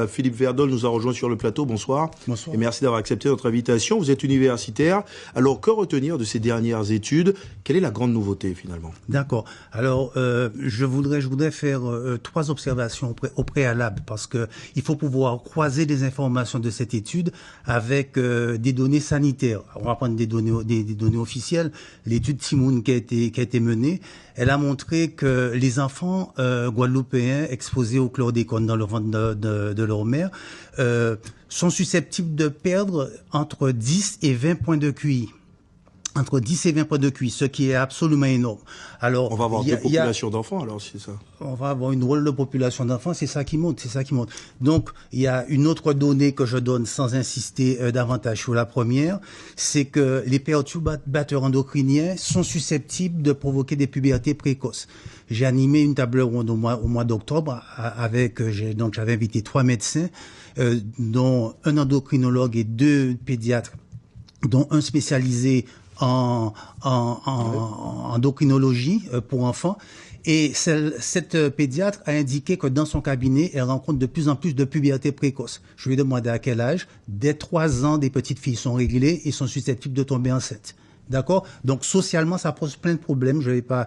Philippe Verdol nous a rejoint sur le plateau. Bonsoir. Bonsoir. Et merci d'avoir accepté notre invitation. Vous êtes universitaire. Alors, que retenir de ces dernières études? Quelle est la grande nouveauté, finalement? D'accord. Alors, je voudrais faire 3 observations au préalable, parce que il faut pouvoir croiser les informations de cette étude avec des données sanitaires. On va prendre des données officielles. L'étude Timoun qui a été menée, elle a montré que les enfants guadeloupéens exposés au chlordécone dans le ventre de leur mère sont susceptibles de perdre entre 10 et 20 points de QI. Entre 10 et 20 points de QI, ce qui est absolument énorme. Alors, on va avoir deux populations d'enfants, alors, c'est ça? On va avoir une drôle de population d'enfants, c'est ça qui monte. Donc, il y a une autre donnée que je donne sans insister davantage sur la première, c'est que les perturbateurs endocriniens sont susceptibles de provoquer des pubertés précoces. J'ai animé une table ronde au mois d'octobre donc j'avais invité 3 médecins, dont un endocrinologue et 2 pédiatres, dont un spécialisé en endocrinologie pour enfants. Et cette pédiatre a indiqué que dans son cabinet, elle rencontre de plus en plus de puberté précoce. Je lui ai demandé à quel âge. Dès 3 ans, des petites filles sont réglées et sont susceptibles de tomber enceintes. D'accord? Donc, socialement, ça pose plein de problèmes. Je vais pas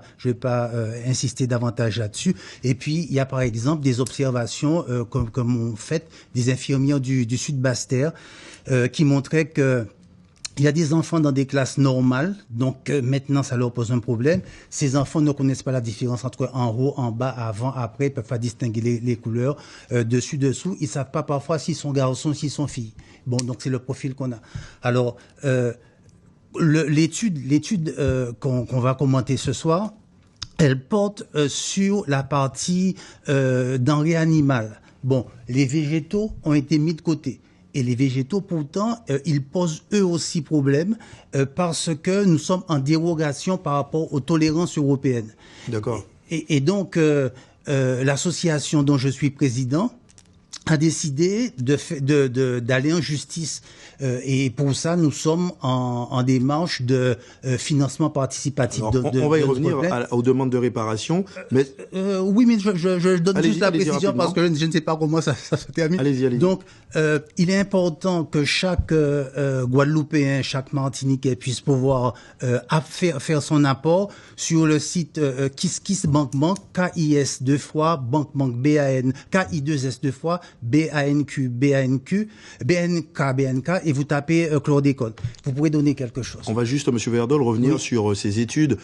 insister davantage là-dessus. Et puis, il y a par exemple des observations comme ont fait des infirmières du Sud Basse-Terre qui montraient que il y a des enfants dans des classes normales, donc maintenant ça leur pose un problème. Ces enfants ne connaissent pas la différence entre en haut, en bas, avant, après, ils peuvent pas distinguer les couleurs, dessus, dessous. Ils savent pas parfois s'ils sont garçons, s'ils sont filles. Bon, donc c'est le profil qu'on a. Alors, l'étude qu'on va commenter ce soir, elle porte sur la partie denrées animales. Bon, les végétaux ont été mis de côté. Et les végétaux, pourtant, ils posent eux aussi problème parce que nous sommes en dérogation par rapport aux tolérances européennes. D'accord. Et donc, l'association dont je suis président a décidé d'aller en justice. Et pour ça, nous sommes en démarche de financement participatif. Alors, on va y revenir aux demandes de réparation. Mais... oui, mais je donne juste la précision parce que je ne sais pas comment ça se termine. Allez-y. Donc, il est important que chaque Guadeloupéen, chaque Martiniquais puisse pouvoir faire son apport sur le site KISBankBank, KIS 2 fois, BankBank BAN, KI2S 2 fois, BNK, et vous tapez chlordécone. Vous pourrez donner quelque chose. On va juste, M. Verdol, revenir sur ces études,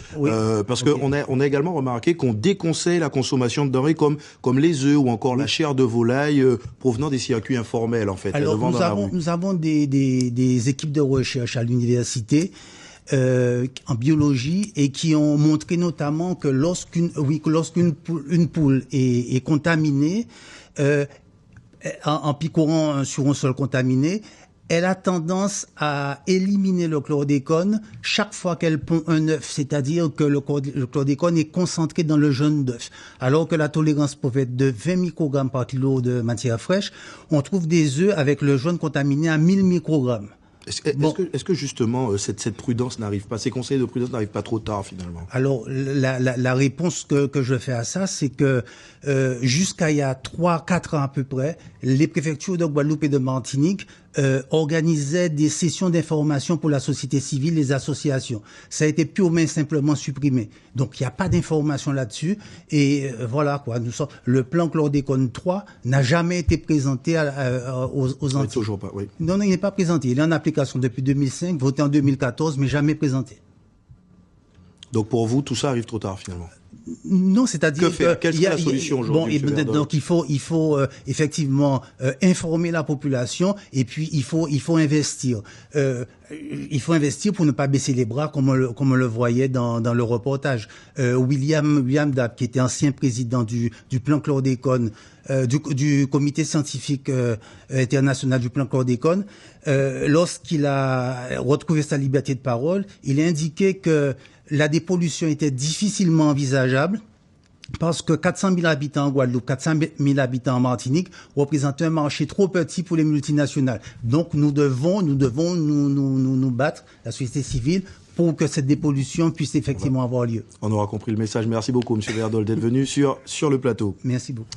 parce qu'on a également remarqué qu'on déconseille la consommation de denrées comme les œufs ou encore la chair de volaille provenant des circuits informels, en fait. Alors, nous avons des équipes de recherche à l'université en biologie et qui ont montré notamment que lorsqu'une poule est contaminée, en picorant sur un sol contaminé, elle a tendance à éliminer le chlordécone chaque fois qu'elle pond un œuf, c'est-à-dire que le chlordécone est concentré dans le jaune d'œuf. Alors que la tolérance peut être de 20 microgrammes par kilo de matière fraîche, on trouve des œufs avec le jaune contaminé à 1000 microgrammes. Est-ce que justement cette prudence n'arrive pas, ces conseils de prudence n'arrivent pas trop tard finalement? Alors la réponse que je fais à ça, c'est que jusqu'à il y a 3-4 ans à peu près, les préfectures de Guadeloupe et de Martinique organisaient des sessions d'information pour la société civile, les associations. Ça a été purement et simplement supprimé. Donc il n'y a pas d'information là-dessus. Et voilà quoi. Le plan chlordécone 3 n'a jamais été présenté aux Antilles. Toujours pas, oui. Non, il n'est pas présenté. Il est en application depuis 2005, voté en 2014, mais jamais présenté. Donc pour vous, tout ça arrive trop tard finalement? Non, c'est-à-dire quelle serait la solution aujourd'hui? Donc il faut effectivement informer la population et puis il faut investir. Il faut investir pour ne pas baisser les bras comme on le voyait dans le reportage. William Dapp, qui était ancien président du plan chlordécone, du comité scientifique international du plan chlordécone, lorsqu'il a retrouvé sa liberté de parole, il a indiqué que la dépollution était difficilement envisageable parce que 400 000 habitants en Guadeloupe, 400 000 habitants en Martinique représentent un marché trop petit pour les multinationales. Donc nous devons nous battre, la société civile, pour que cette dépollution puisse effectivement avoir lieu. On aura compris le message. Merci beaucoup, M. Verdol, d'être venu sur le plateau. Merci beaucoup.